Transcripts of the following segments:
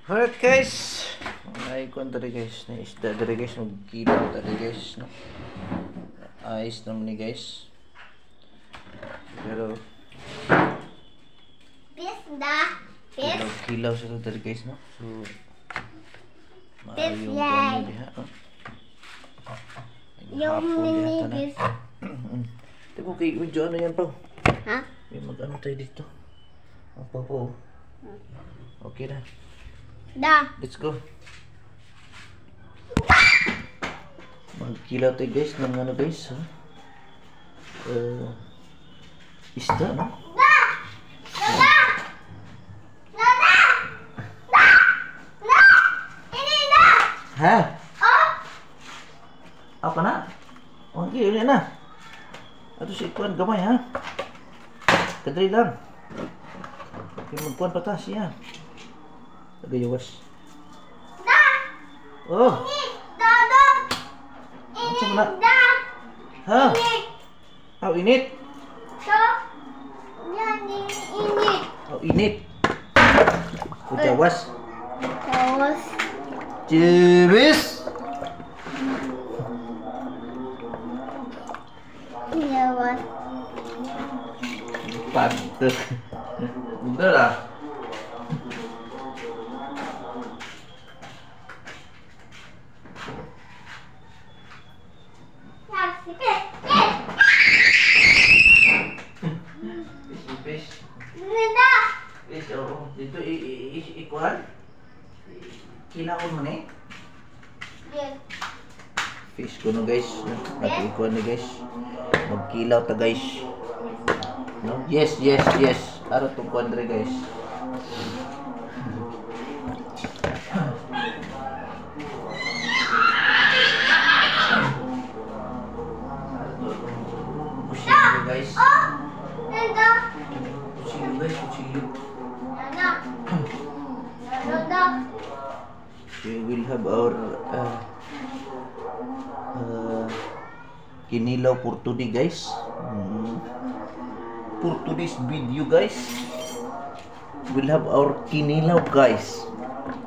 Alright guys, ay kuan tadi guys, na isda tadi guys, magkilaw tadi guys, no. Ayos naman ni guys. Pero kilaw sila tadi guys, no. So maayo yung kuan diha, no. Yung mini guys. Teko kay medyo ano yan pa. Ha? May mag-ano tayo dito. Apa po? Okay na. Let's go. Magkilaw tayo guys ng ano guys, ha? Isda, no? Ha? Apa na? Okay, ulit na. Ato si Ikuan gamay, ha? Kadali lang. Okay, magkuhan patas yan. Tagayawas. Oh. Ano na? Ha? Oh, init. Oh, init. Kujawas. Jebis. Jawas. Pantes. Bener lah. Itu ikuan kilaw mo ni fish ko no guys, natin ikuan ni guys, magkilaw ta guys, no. Yes aro tong kuan dre guys. Kuchilyo guys. We will have our kinilaw for today guys. For today's video guys, we'll have our kinilaw guys.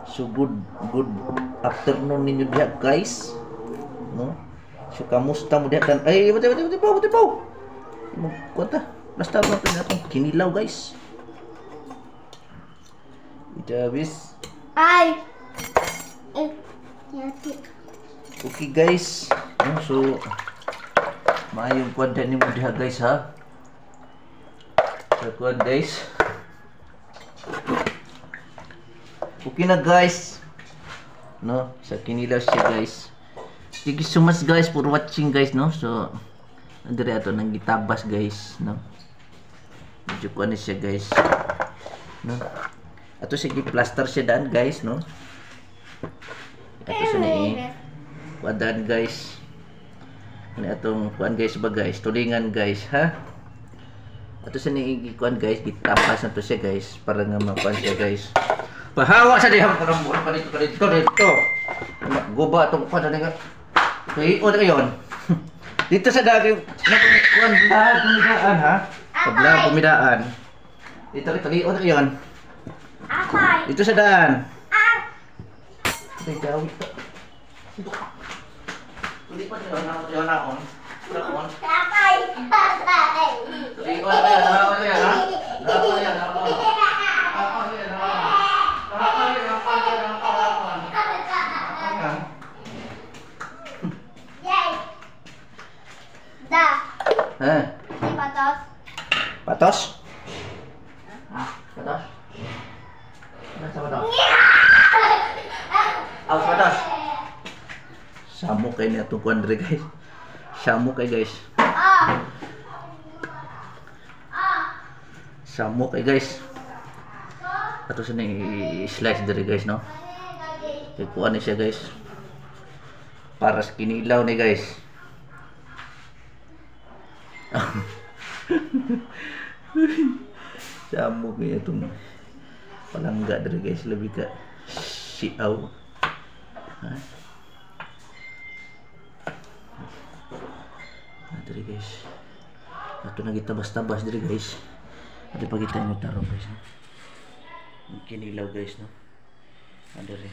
So good afternoon ninyo diha guys, no. So kamusta mo diha kan? Ay batibaw. Kuanta. Basta mo pinatong kinilaw guys. Itabis. Ay. Okay guys, so maayong kuwanta ni mo diha guys, ha. So kuwan guys. Okay na guys, no, sa kinilaw siya guys. Thank you so much guys for watching guys, no. So dire ato nang gitabas guys, no. Medyo kuwan siya guys, no. Ato sige plaster siya daan guys, no. Ato sa ni wadan guys. Ano atong kuan guys ba guys, tulingan guys, ha. Ato sa ni kuan guys, gitapas na to siya guys para nga makuan siya guys. Pahawa sa diha ko nang pa dito. Guba atong kuan na nga. Okay, o na yon. Dito sa daging kuan pumidaan, ha. Pabla pumidaan. Dito o na yon. Dito sa daan. Ay, gawin ito. Hindi pa yun naon. Kapay! Tuloy ko na yan, naon na yan, ha? Naon na yan, naon. Naon na yan, naon. Naon na yan, naon. Yay! Da! Ha? Patos? Patos? Patos? Nasa patos? Awas patas. Samok kay niya itong kuandre guys. Samok kay guys. Samok kay guys. Ato sa i-slice dire guys, no. Kay kuan ni siya guys. Para sa kinilaw ni guys. Samok kay itong palangga dire guys, lebih ka siaw. Ha? Diri guys. Ato na gitabas-tabas diri guys. Ito pa kita yung taro guys. Kinilaw guys, no. Ada rin.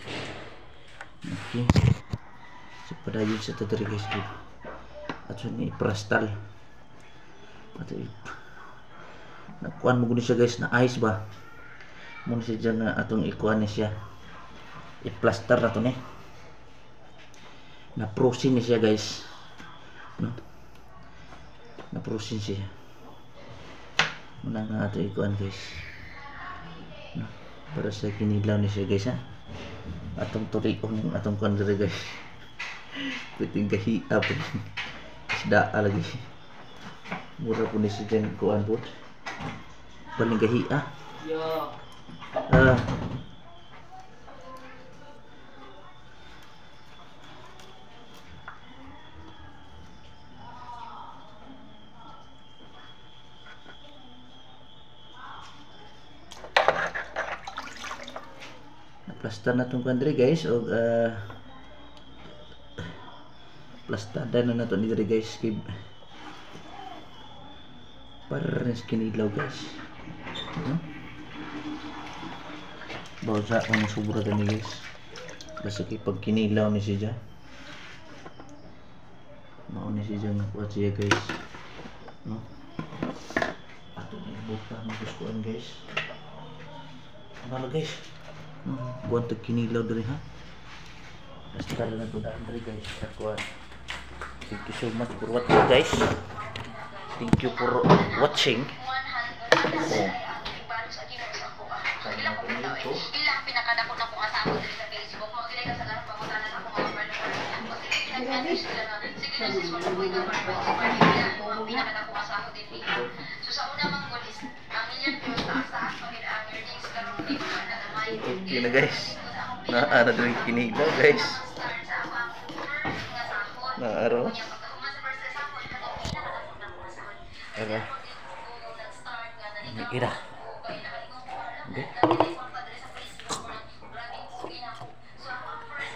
Okay. So padayon sa tadiri guys. At so ni Prastal. At nakuan mo guni siya guys na ice ba. Muna siya dyan nga atong ikuan ni siya. I-plaster na to ni. Na-frozen ni siya guys. No? Na-frozen siya. Muna nga ato ikuan guys. No? Para sa kinilaw ni siya guys ha. Atong turion atong kuan diri guys. Pwedeng gahiya po. Isda lagi. Mura po ni siya dyan kuan po. Paling gahiya. Plaster na itong kandre guys o plastada na nato ni diri guys para rin sa kinilaw guys. Bawa sa ang sobra gani guys basta kay pag kinilaw ni siya mao ni siya nakuha siya guys, no? Ato na ibuka ang gustuan guys. Ano guys, buwan to kinilaw diri ha. Basta na to daan diri guys. Kakuan. Thank you so much for watching guys. Thank you for watching. Ilang pinakadako na kong asawa diri sa Facebook mo dili ka sa larang pangutanan ako mga partner mo dili pinag-manage sila sige na sis wala ko ikaw para sa partner mo pinakadako asawa din niya. So sa una mang goal is ang million views taas pagid ang earnings karon ni na may Okay na guys. Naara diri kinilaw guys. Naara. Ara. Ira. Okay.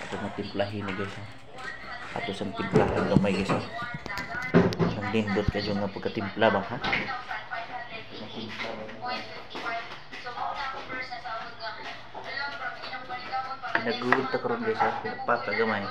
Ito na timplahin ni guys. Ato sa timplahan gamay guys. Ang lindot ka dyan nga pagkatimpla ba ha? Nagulit ka ron guys ha? Pata gamay.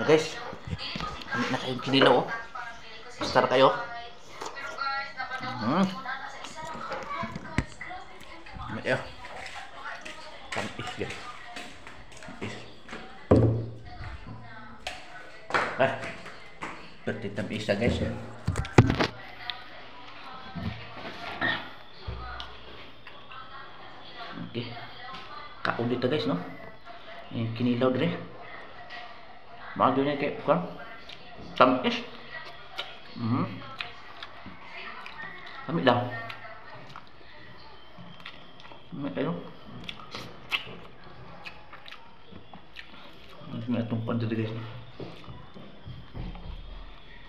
Na guys, na kayong kinilaw oh. Star kayo. Ayo. Tamis guys. Tamis. Berarti tamis ya guys ya. Oke. Kaon dito guys no. Yung kinilaw dire. Maju nya kayak bukan tamis. Tamis dah. Tamis ayo. Ini tumpan jadi guys.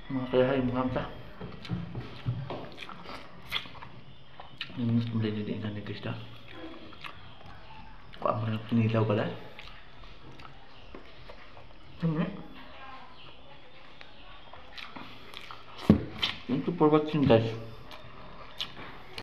Makanya hai menghamsa. Ini boleh jadi nanti guys dah. Kok amal kinilaw pala. Thank you for watching guys.